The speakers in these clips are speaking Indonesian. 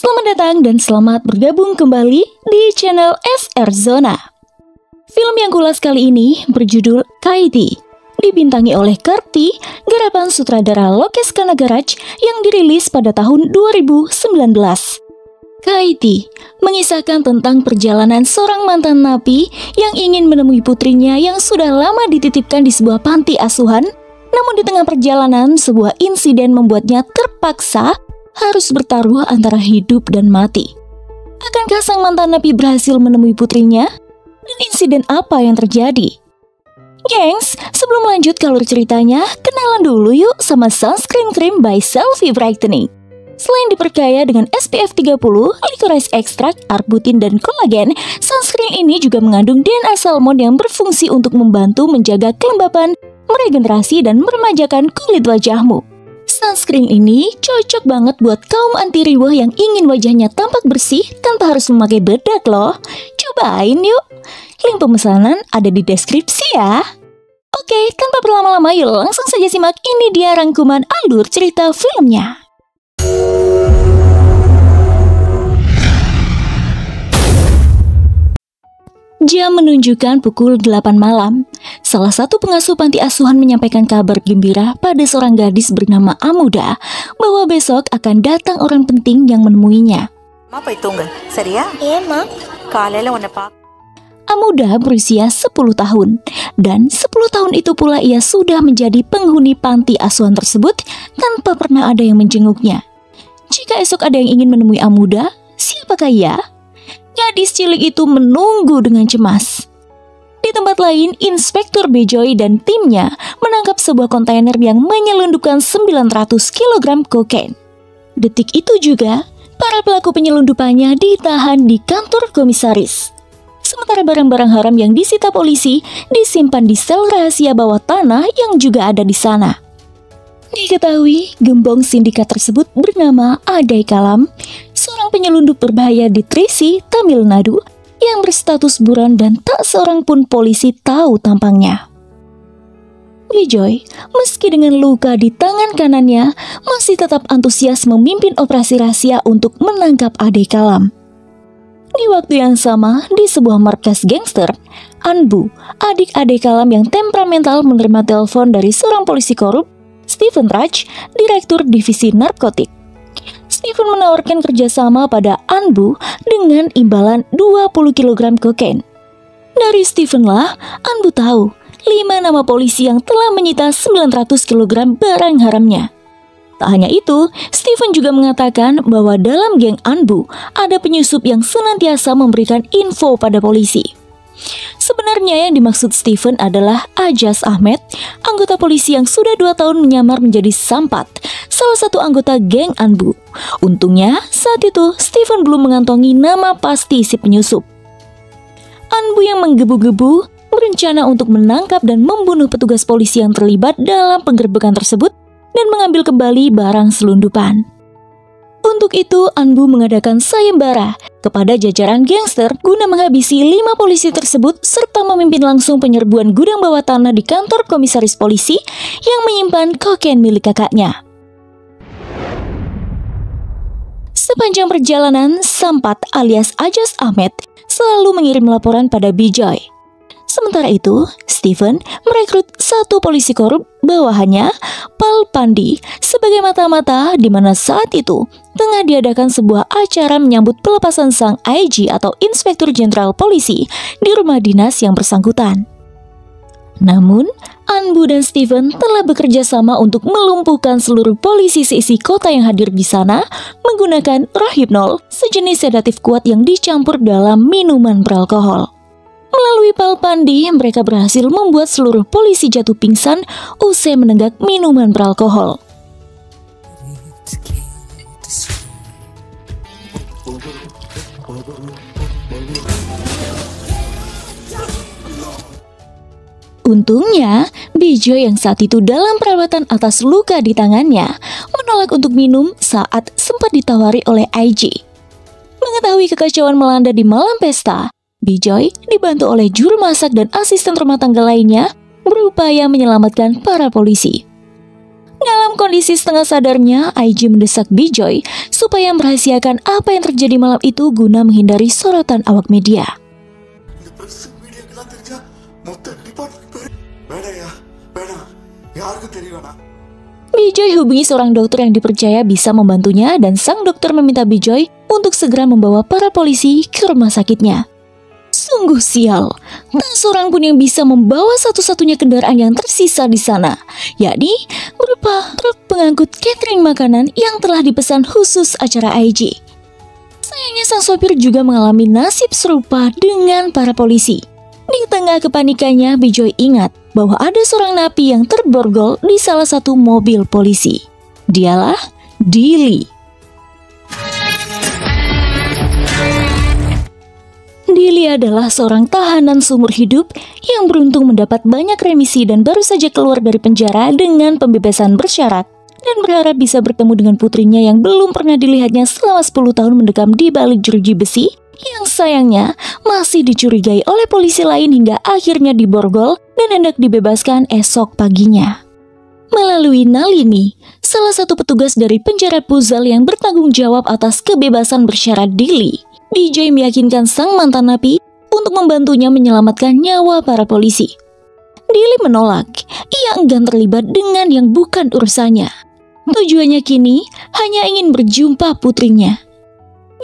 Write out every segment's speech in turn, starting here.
Selamat datang dan selamat bergabung kembali di channel SR Zona. Film yang kulas kali ini berjudul Kaiti, dibintangi oleh Karti, garapan sutradara Lokes Kanagaraj yang dirilis pada tahun 2019. Kaiti mengisahkan tentang perjalanan seorang mantan napi yang ingin menemui putrinya yang sudah lama dititipkan di sebuah panti asuhan. Namun di tengah perjalanan, sebuah insiden membuatnya terpaksa harus bertaruh antara hidup dan mati. Akankah sang mantan napi berhasil menemui putrinya? Dan insiden apa yang terjadi? Gengs, sebelum lanjut ke alur ceritanya, kenalan dulu yuk sama Sunscreen Cream by Selfie Brightening. Selain diperkaya dengan SPF 30, licorice extract, arbutin, dan kolagen, sunscreen ini juga mengandung DNA salmon yang berfungsi untuk membantu menjaga kelembapan, meregenerasi, dan meremajakan kulit wajahmu. Sunscreen ini cocok banget buat kaum anti riweh yang ingin wajahnya tampak bersih tanpa harus memakai bedak loh. Cobain yuk. Link pemesanan ada di deskripsi ya. Oke, tanpa berlama-lama yuk langsung saja simak, ini dia rangkuman alur cerita filmnya. Jam menunjukkan pukul 8 malam. Salah satu pengasuh panti asuhan menyampaikan kabar gembira pada seorang gadis bernama Amuda bahwa besok akan datang orang penting yang menemuinya. Amuda berusia 10 tahun dan 10 tahun itu pula ia sudah menjadi penghuni panti asuhan tersebut tanpa pernah ada yang menjenguknya. Jika esok ada yang ingin menemui Amuda, siapakah ia? Gadis cilik itu menunggu dengan cemas. Di tempat lain, Inspektur Bejoy dan timnya menangkap sebuah kontainer yang menyelundupkan 900 kg kokain. Detik itu juga, para pelaku penyelundupannya ditahan di kantor komisaris. Sementara barang-barang haram yang disita polisi disimpan di sel rahasia bawah tanah yang juga ada di sana. Diketahui, gembong sindikat tersebut bernama Adai Kalam, seorang penyelundup berbahaya di Trisi, Tamil Nadu, yang berstatus buron dan tak seorang pun polisi tahu tampangnya. Bijoy, meski dengan luka di tangan kanannya, masih tetap antusias memimpin operasi rahasia untuk menangkap Adai Kalam. Di waktu yang sama, di sebuah markas gangster, Anbu, adik Adai Kalam yang temperamental, menerima telepon dari seorang polisi korup, Stephen Raj, direktur divisi narkotik. Stephen menawarkan kerjasama pada Anbu dengan imbalan 20 kg kokain. Dari Stephen lah, Anbu tahu 5 nama polisi yang telah menyita 900 kg barang haramnya. Tak hanya itu, Stephen juga mengatakan bahwa dalam geng Anbu ada penyusup yang senantiasa memberikan info pada polisi. Sebenarnya yang dimaksud Stephen adalah Ajas Ahmed, anggota polisi yang sudah 2 tahun menyamar menjadi Sampat, salah satu anggota geng Anbu. Untungnya, saat itu Stephen belum mengantongi nama pasti si penyusup. Anbu yang menggebu-gebu berencana untuk menangkap dan membunuh petugas polisi yang terlibat dalam penggerbekan tersebut dan mengambil kembali barang selundupan. Untuk itu, Anbu mengadakan sayembara kepada jajaran gangster guna menghabisi 5 polisi tersebut serta memimpin langsung penyerbuan gudang bawah tanah di kantor komisaris polisi yang menyimpan kokain milik kakaknya. Sepanjang perjalanan, Sampat alias Ajas Ahmed selalu mengirim laporan pada Bijoy. Sementara itu, Stephen merekrut satu polisi korup bawahannya, Pal Pandi, sebagai mata-mata di mana saat itu tengah diadakan sebuah acara menyambut pelepasan sang IG atau Inspektur Jenderal Polisi di rumah dinas yang bersangkutan. Namun, Anbu dan Stephen telah bekerja sama untuk melumpuhkan seluruh polisi seisi kota yang hadir di sana menggunakan Rohypnol, sejenis sedatif kuat yang dicampur dalam minuman beralkohol. Melalui Pal Pandi, mereka berhasil membuat seluruh polisi jatuh pingsan usai menenggak minuman beralkohol. Untungnya, Bijoy yang saat itu dalam perawatan atas luka di tangannya menolak untuk minum saat sempat ditawari oleh IG. Mengetahui kekacauan melanda di malam pesta, Bijoy dibantu oleh juru masak dan asisten rumah tangga lainnya berupaya menyelamatkan para polisi. Dalam kondisi setengah sadarnya, IG mendesak Bijoy supaya merahasiakan apa yang terjadi malam itu guna menghindari sorotan awak media. Bijoy hubungi seorang dokter yang dipercaya bisa membantunya dan sang dokter meminta Bijoy untuk segera membawa para polisi ke rumah sakitnya. Sungguh sial, tak seorang pun yang bisa membawa satu-satunya kendaraan yang tersisa di sana, yakni berupa truk pengangkut catering makanan yang telah dipesan khusus acara IG. Sayangnya sang sopir juga mengalami nasib serupa dengan para polisi. Di tengah kepanikannya, Bijoy ingat bahwa ada seorang napi yang terborgol di salah satu mobil polisi. Dialah Dilly. Dilly adalah seorang tahanan seumur hidup yang beruntung mendapat banyak remisi dan baru saja keluar dari penjara dengan pembebasan bersyarat dan berharap bisa bertemu dengan putrinya yang belum pernah dilihatnya selama 10 tahun mendekam di balik jeruji besi yang sayangnya masih dicurigai oleh polisi lain hingga akhirnya diborgol dan hendak dibebaskan esok paginya. Melalui Nalini, salah satu petugas dari penjara Puzzle yang bertanggung jawab atas kebebasan bersyarat Dilly, Bijoy meyakinkan sang mantan napi untuk membantunya menyelamatkan nyawa para polisi. Dilly menolak, ia enggan terlibat dengan yang bukan urusannya. Tujuannya kini hanya ingin berjumpa putrinya.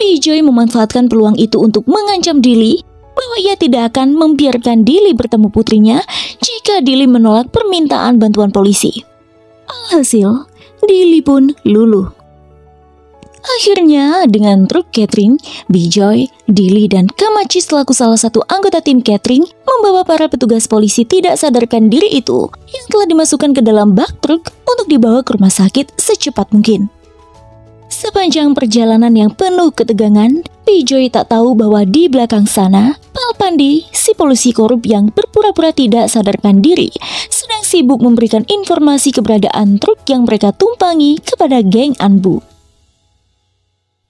Bijoy memanfaatkan peluang itu untuk mengancam Dilly bahwa ia tidak akan membiarkan Dilly bertemu putrinya jika Dilly menolak permintaan bantuan polisi. Alhasil, Dilly pun luluh. Akhirnya, dengan truk catering, Bijoy, Dilly, dan Kamachi selaku salah satu anggota tim catering membawa para petugas polisi tidak sadarkan diri itu yang telah dimasukkan ke dalam bak truk untuk dibawa ke rumah sakit secepat mungkin. Sepanjang perjalanan yang penuh ketegangan, Bijoy tak tahu bahwa di belakang sana, Palpandi, si polisi korup yang berpura-pura tidak sadarkan diri, sedang sibuk memberikan informasi keberadaan truk yang mereka tumpangi kepada geng Anbu.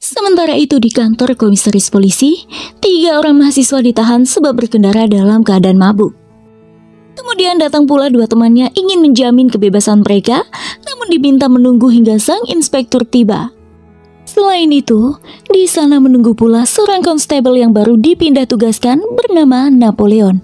Sementara itu di kantor komisaris polisi, 3 orang mahasiswa ditahan sebab berkendara dalam keadaan mabuk. Kemudian datang pula 2 temannya ingin menjamin kebebasan mereka, namun diminta menunggu hingga sang inspektur tiba. Selain itu, di sana menunggu pula seorang konstabel yang baru dipindah tugaskan bernama Napoleon.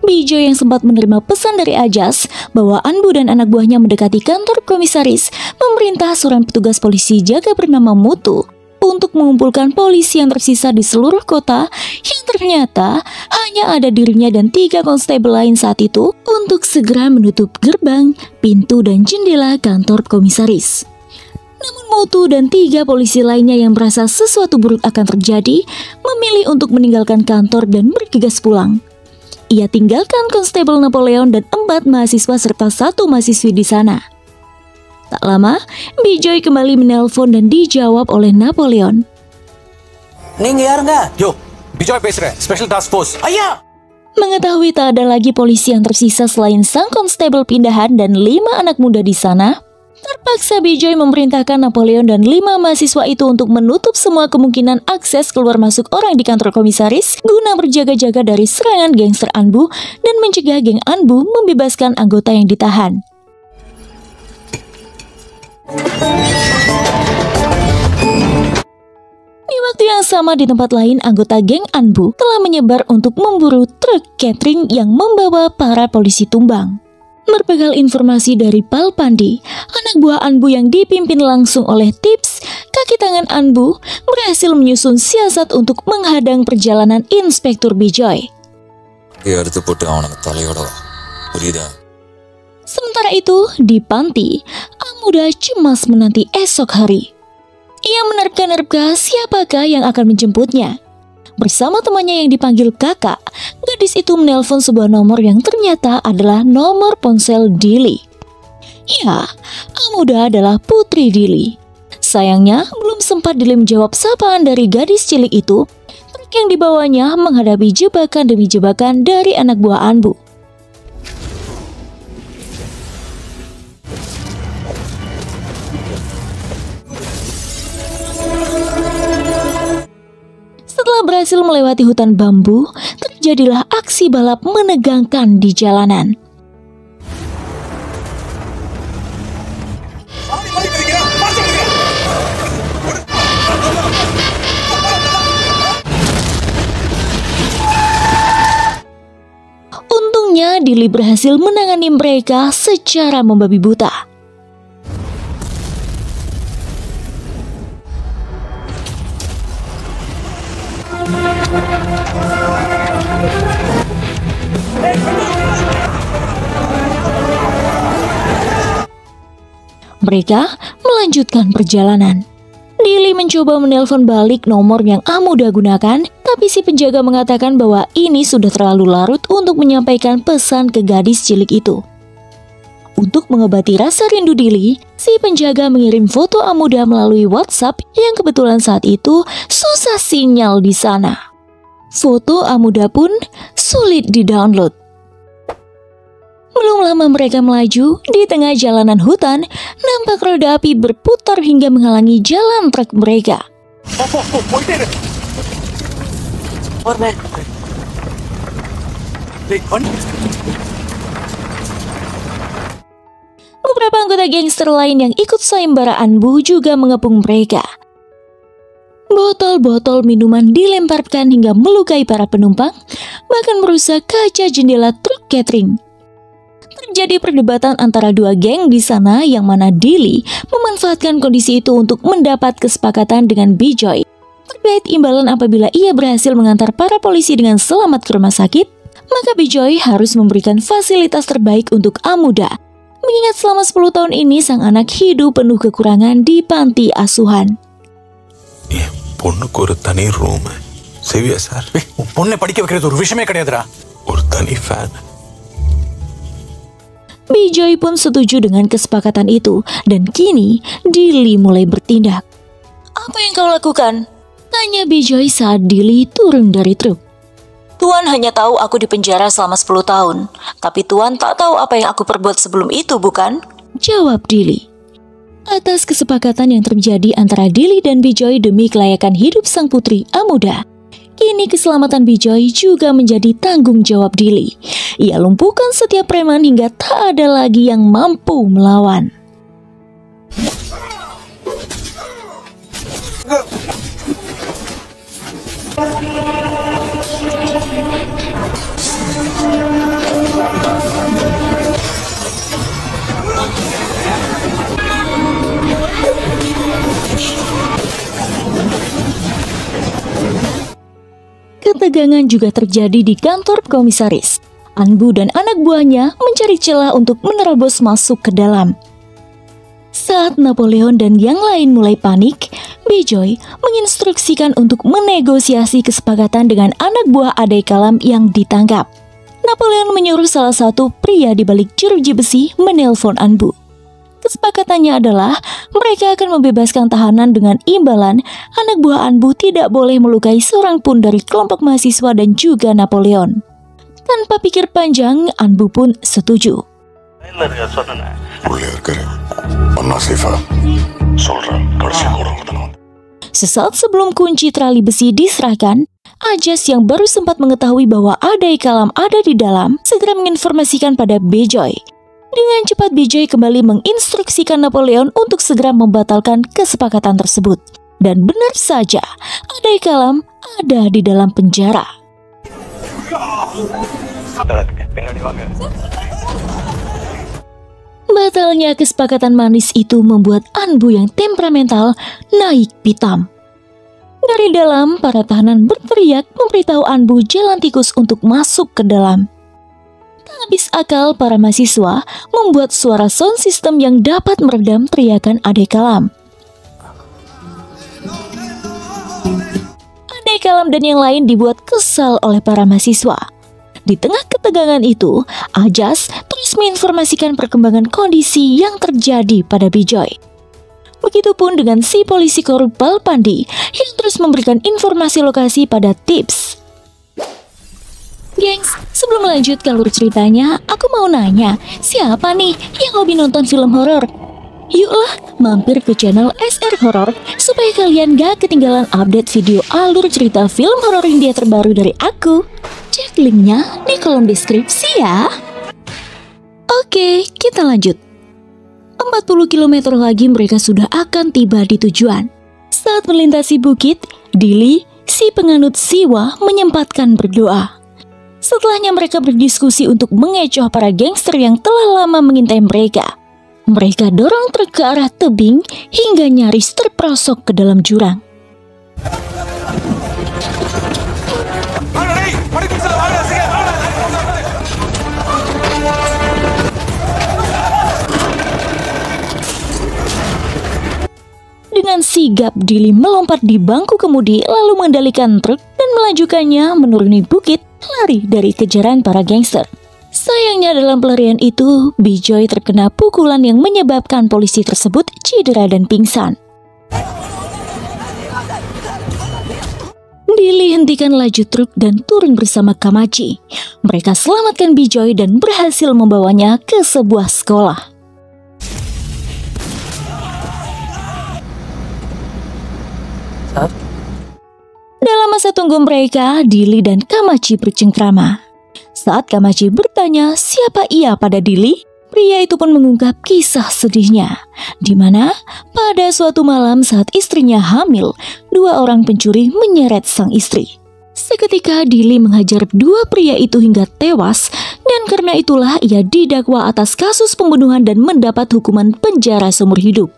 Bijoy yang sempat menerima pesan dari Ajas bahwa Anbu dan anak buahnya mendekati kantor komisaris memerintah seorang petugas polisi jaga bernama Mutu untuk mengumpulkan polisi yang tersisa di seluruh kota yang ternyata hanya ada dirinya dan 3 konstabel lain saat itu untuk segera menutup gerbang, pintu, dan jendela kantor komisaris. Namun Mutu dan 3 polisi lainnya yang merasa sesuatu buruk akan terjadi memilih untuk meninggalkan kantor dan bergegas pulang. Ia tinggalkan konstabel Napoleon dan 4 mahasiswa serta 1 mahasiswi di sana. Tak lama, Bijoy kembali menelpon dan dijawab oleh Napoleon. Ning yaar nggak? Yo, Bijoy base reh, Special Task Force. Ayah! Mengetahui tak ada lagi polisi yang tersisa selain sang konstabel pindahan dan 5 anak muda di sana, terpaksa Bijoy memerintahkan Napoleon dan 5 mahasiswa itu untuk menutup semua kemungkinan akses keluar masuk orang di kantor komisaris guna berjaga-jaga dari serangan gangster Anbu dan mencegah geng Anbu membebaskan anggota yang ditahan. Di waktu yang sama di tempat lain, anggota geng Anbu telah menyebar untuk memburu truk catering yang membawa para polisi tumbang. Berbekal informasi dari Palpandi, anak buah Anbu yang dipimpin langsung oleh Tips, kaki tangan Anbu berhasil menyusun siasat untuk menghadang perjalanan Inspektur Bijoy. Sementara itu, di panti, Amuda cemas menanti esok hari. Ia menerka-nerka siapakah yang akan menjemputnya. Bersama temannya yang dipanggil kakak, gadis itu menelpon sebuah nomor yang ternyata adalah nomor ponsel Dilly. Ya, Amuda adalah putri Dilly. Sayangnya, belum sempat Dilly menjawab sapaan dari gadis cilik itu, truk yang dibawanya menghadapi jebakan demi jebakan dari anak buah Anbu. Setelah berhasil melewati hutan bambu, terjadilah aksi balap menegangkan di jalanan. Dili berhasil menangani mereka secara membabi buta. Mereka melanjutkan perjalanan. Dili mencoba menelpon balik nomor yang Amuda gunakan, tapi si penjaga mengatakan bahwa ini sudah terlalu larut untuk menyampaikan pesan ke gadis cilik itu. Untuk mengobati rasa rindu Dili, si penjaga mengirim foto Amuda melalui WhatsApp yang kebetulan saat itu susah sinyal di sana. Foto Amuda pun sulit di-download. Belum lama mereka melaju, di tengah jalanan hutan, nampak roda api berputar hingga menghalangi jalan truk mereka. Beberapa anggota gangster lain yang ikut sayembara Anbu juga mengepung mereka. Botol-botol minuman dilemparkan hingga melukai para penumpang, bahkan merusak kaca jendela truk catering. Terjadi perdebatan antara dua geng di sana yang mana Dili memanfaatkan kondisi itu untuk mendapat kesepakatan dengan Bijoy terkait imbalan apabila ia berhasil mengantar para polisi dengan selamat ke rumah sakit, maka Bijoy harus memberikan fasilitas terbaik untuk Amuda. Mengingat selama 10 tahun ini sang anak hidup penuh kekurangan di panti asuhan. பொண்ணுக்கு ஒரு தனி ரூம் செவியா சார் பொண்ணை படிக்க வைக்கிறது ஒரு விஷயமே கிடையாதுடா ஒரு தனி fan. Bijoy pun setuju dengan kesepakatan itu dan kini Dili mulai bertindak. Apa yang kau lakukan? Tanya Bijoy saat Dili turun dari truk. Tuan hanya tahu aku di penjara selama 10 tahun, tapi Tuan tak tahu apa yang aku perbuat sebelum itu, bukan? Jawab Dili. Atas kesepakatan yang terjadi antara Dili dan Bijoy demi kelayakan hidup sang putri Amuda, kini keselamatan Bijoy juga menjadi tanggung jawab Dili. Ia lumpuhkan setiap preman hingga tak ada lagi yang mampu melawan. Ketegangan juga terjadi di kantor komisaris. Anbu dan anak buahnya mencari celah untuk menerobos masuk ke dalam. Saat Napoleon dan yang lain mulai panik, Bijoy menginstruksikan untuk menegosiasi kesepakatan dengan anak buah Adai Kalam yang ditangkap. Napoleon menyuruh salah satu pria di balik jeruji besi menelpon Anbu. Kesepakatannya adalah mereka akan membebaskan tahanan dengan imbalan anak buah Anbu tidak boleh melukai seorang pun dari kelompok mahasiswa dan juga Napoleon. Tanpa pikir panjang, Anbu pun setuju. Sesaat sebelum kunci trali besi diserahkan, Ajas yang baru sempat mengetahui bahwa Adai Kalam ada di dalam segera menginformasikan pada Bijoy. Dengan cepat Bijoy kembali menginstruksikan Napoleon untuk segera membatalkan kesepakatan tersebut. Dan benar saja, Adai Kalam ada di dalam penjara. Batalnya kesepakatan manis itu membuat Anbu yang temperamental naik pitam. Dari dalam, para tahanan berteriak memberitahu Anbu jalan tikus untuk masuk ke dalam. Tak habis akal, para mahasiswa membuat suara sound system yang dapat meredam teriakan Adai Kalam. Adai Kalam dan yang lain dibuat kesal oleh para mahasiswa. Di tengah ketegangan itu, Ajas terus menginformasikan perkembangan kondisi yang terjadi pada Bijoy. Begitupun dengan si polisi korup Balpandi yang terus memberikan informasi lokasi pada Tips. Gengs, sebelum lanjut ke alur ceritanya, aku mau nanya, siapa nih yang hobi nonton film horor? Yuklah, mampir ke channel SR Horror supaya kalian gak ketinggalan update video alur cerita film horor India terbaru dari aku. Cek linknya di kolom deskripsi ya. Oke, kita lanjut. 40 km lagi mereka sudah akan tiba di tujuan. Saat melintasi bukit, Dili, si penganut Siwa, menyempatkan berdoa. Setelahnya mereka berdiskusi untuk mengecoh para gangster yang telah lama mengintai mereka. Mereka dorong truk ke arah tebing hingga nyaris terperosok ke dalam jurang. Dengan sigap, Dili melompat di bangku kemudi lalu mengendalikan truk dan melajukannya menuruni bukit, lari dari kejaran para gangster. Sayangnya dalam pelarian itu, Bijoy terkena pukulan yang menyebabkan polisi tersebut cedera dan pingsan. Dili hentikan laju truk dan turun bersama Kamachi. Mereka selamatkan Bijoy dan berhasil membawanya ke sebuah sekolah. Dalam masa tunggu mereka, Dili dan Kamachi bercengkrama. Saat Kamachi bertanya siapa ia pada Dili, pria itu pun mengungkap kisah sedihnya, di mana pada suatu malam saat istrinya hamil, dua orang pencuri menyeret sang istri. Seketika Dili menghajar dua pria itu hingga tewas, dan karena itulah ia didakwa atas kasus pembunuhan dan mendapat hukuman penjara seumur hidup.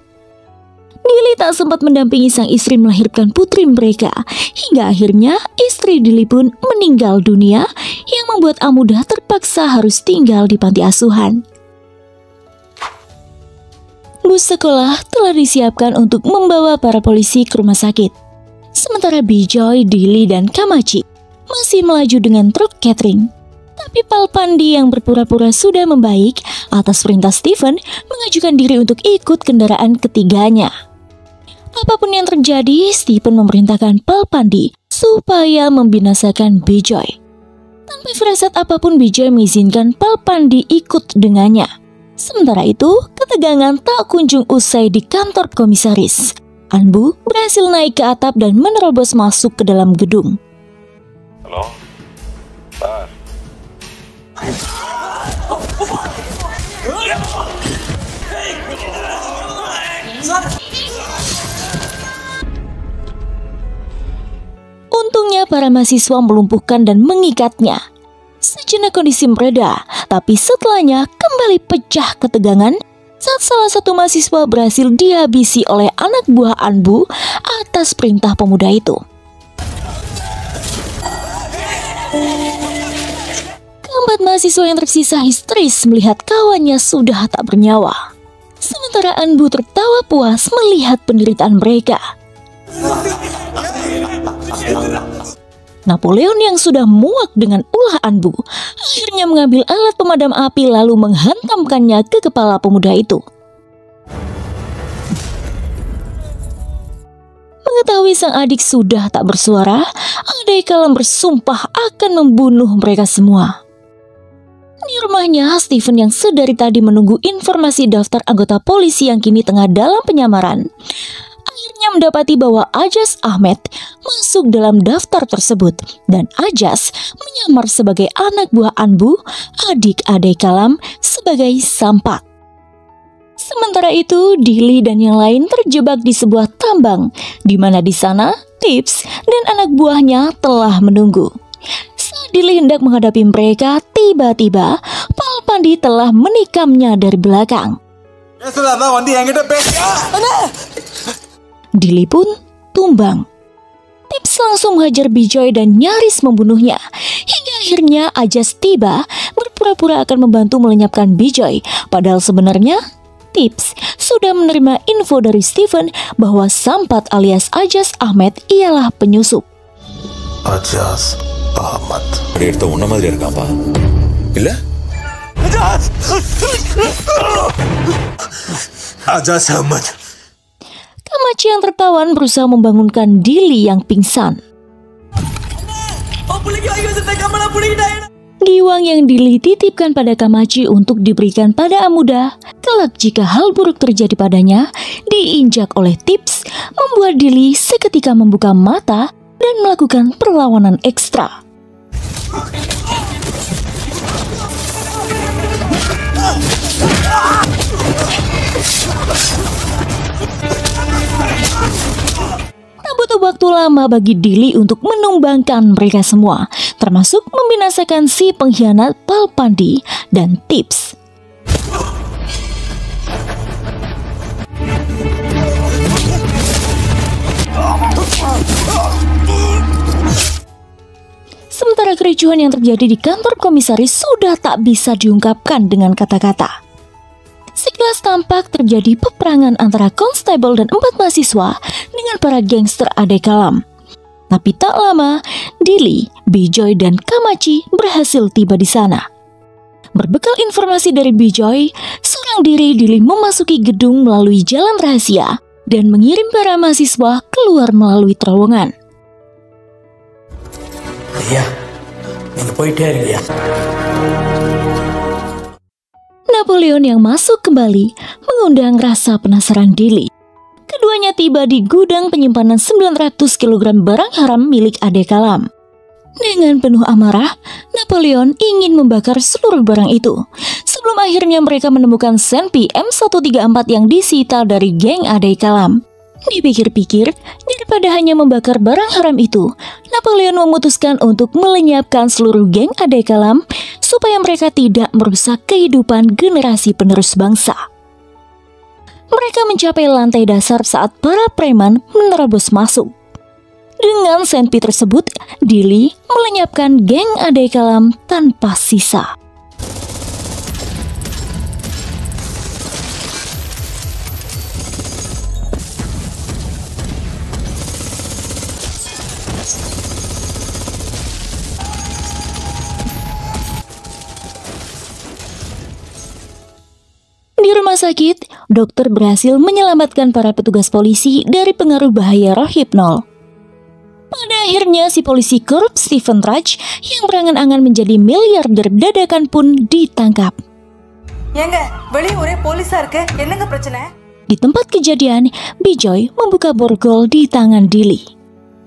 Dili tak sempat mendampingi sang istri melahirkan putri mereka, hingga akhirnya istri Dili pun meninggal dunia yang membuat Amuda terpaksa harus tinggal di panti asuhan. Bus sekolah telah disiapkan untuk membawa para polisi ke rumah sakit. Sementara Bijoy, Dili, dan Kamachi masih melaju dengan truk catering. Tapi Palpandi yang berpura-pura sudah membaik atas perintah Stephen mengajukan diri untuk ikut kendaraan ketiganya. Apapun yang terjadi, Stephen memerintahkan Palpandi supaya membinasakan Bijoy. Tanpa firasat apapun, Bijoy mengizinkan Palpandi ikut dengannya. Sementara itu, ketegangan tak kunjung usai di kantor komisaris. Anbu berhasil naik ke atap dan menerobos masuk ke dalam gedung. Halo? Pak. Untungnya para mahasiswa melumpuhkan dan mengikatnya. Sejenak kondisi mereda, tapi setelahnya kembali pecah ketegangan saat salah satu mahasiswa berhasil dihabisi oleh anak buah Anbu atas perintah pemuda itu. Keempat mahasiswa yang tersisa histeris melihat kawannya sudah tak bernyawa. Sementara Anbu tertawa puas melihat penderitaan mereka. Napoleon yang sudah muak dengan ulah Anbu akhirnya mengambil alat pemadam api lalu menghantamkannya ke kepala pemuda itu. Mengetahui sang adik sudah tak bersuara, Adik Kalam bersumpah akan membunuh mereka semua. Di rumahnya, Stephen yang sedari tadi menunggu informasi daftar anggota polisi yang kini tengah dalam penyamaran, akhirnya mendapati bahwa Ajas Ahmed masuk dalam daftar tersebut dan Ajas menyamar sebagai anak buah Anbu, adik Adik Kalam sebagai Sampat. Sementara itu, Dili dan yang lain terjebak di sebuah tambang, di mana di sana Tips dan anak buahnya telah menunggu. Saat Dili hendak menghadapi mereka, tiba-tiba Palpandi telah menikamnya dari belakang. Dili pun tumbang. Tips langsung menghajar Bijoy dan nyaris membunuhnya. Hingga akhirnya Ajas tiba berpura-pura akan membantu melenyapkan Bijoy. Padahal sebenarnya Tips sudah menerima info dari Stephen bahwa Sampat alias Ajas Ahmed ialah penyusup. Ajas Ahmed. Itu una madre இருக்காம்பா. இல்ல? Ajas Ahmed. Kamachi yang tertawan berusaha membangunkan Dili yang pingsan. Giwang yang Dili titipkan pada Kamachi untuk diberikan pada Amuda, kelak jika hal buruk terjadi padanya, diinjak oleh Tips, membuat Dili seketika membuka mata dan melakukan perlawanan ekstra. Tak butuh waktu lama bagi Dili untuk menumbangkan mereka semua. termasuk membinasakan si pengkhianat Palpandi dan Tips. Sementara kericuhan yang terjadi di kantor komisaris sudah tak bisa diungkapkan dengan kata-kata. Sekilas tampak terjadi peperangan antara konstabel dan 4 mahasiswa dengan para gangster Ade Kalam. Tapi tak lama, Dili, Bijoy, dan Kamachi berhasil tiba di sana. Berbekal informasi dari Bijoy, seorang diri Dili memasuki gedung melalui jalan rahasia dan mengirim para mahasiswa keluar melalui terowongan. Iya, ini poitnya ya. Napoleon yang masuk kembali mengundang rasa penasaran Dili. Keduanya tiba di gudang penyimpanan 900 kg barang haram milik Ade Kalam. Dengan penuh amarah, Napoleon ingin membakar seluruh barang itu. Sebelum akhirnya mereka menemukan senpi M134 yang disita dari geng Ade Kalam. Dipikir-pikir, daripada hanya membakar barang haram itu, Napoleon memutuskan untuk melenyapkan seluruh geng Ade Kalam supaya mereka tidak merusak kehidupan generasi penerus bangsa. Mereka mencapai lantai dasar saat para preman menerobos masuk. Dengan senpi tersebut, Dili melenyapkan geng Ade Kalam tanpa sisa. Di rumah sakit, dokter berhasil menyelamatkan para petugas polisi dari pengaruh bahaya Rohypnol. Pada akhirnya si polisi korup Stephen Raj yang berangan-angan menjadi miliarder dadakan pun ditangkap. ஏங்க வெளிய ஒரே போலீஸா இருக்கு என்னங்க பிரச்சனை? Di tempat kejadian, Bijoy membuka borgol di tangan Dili.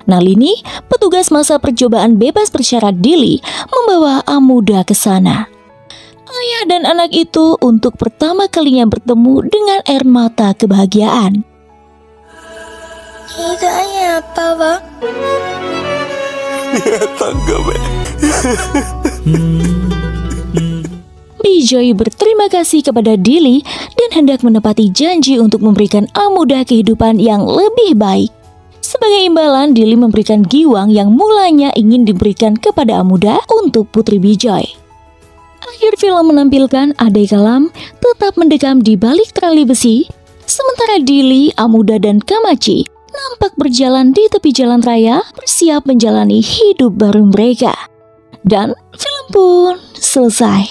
Nalini, petugas masa percobaan bebas bersyarat Dili, membawa Amuda ke sana. Ayah dan anak itu untuk pertama kalinya bertemu dengan air mata kebahagiaan. Hidayah apa, Bang? Bijoy berterima kasih kepada Dili dan hendak menepati janji untuk memberikan Amuda kehidupan yang lebih baik. Sebagai imbalan, Dili memberikan giwang yang mulanya ingin diberikan kepada Amuda untuk Putri Bijoy. Akhir film menampilkan Ade Kalam tetap mendekam di balik trali besi, sementara Dili, Amuda, dan Kamachi nampak berjalan di tepi jalan raya bersiap menjalani hidup baru mereka. Dan film pun selesai.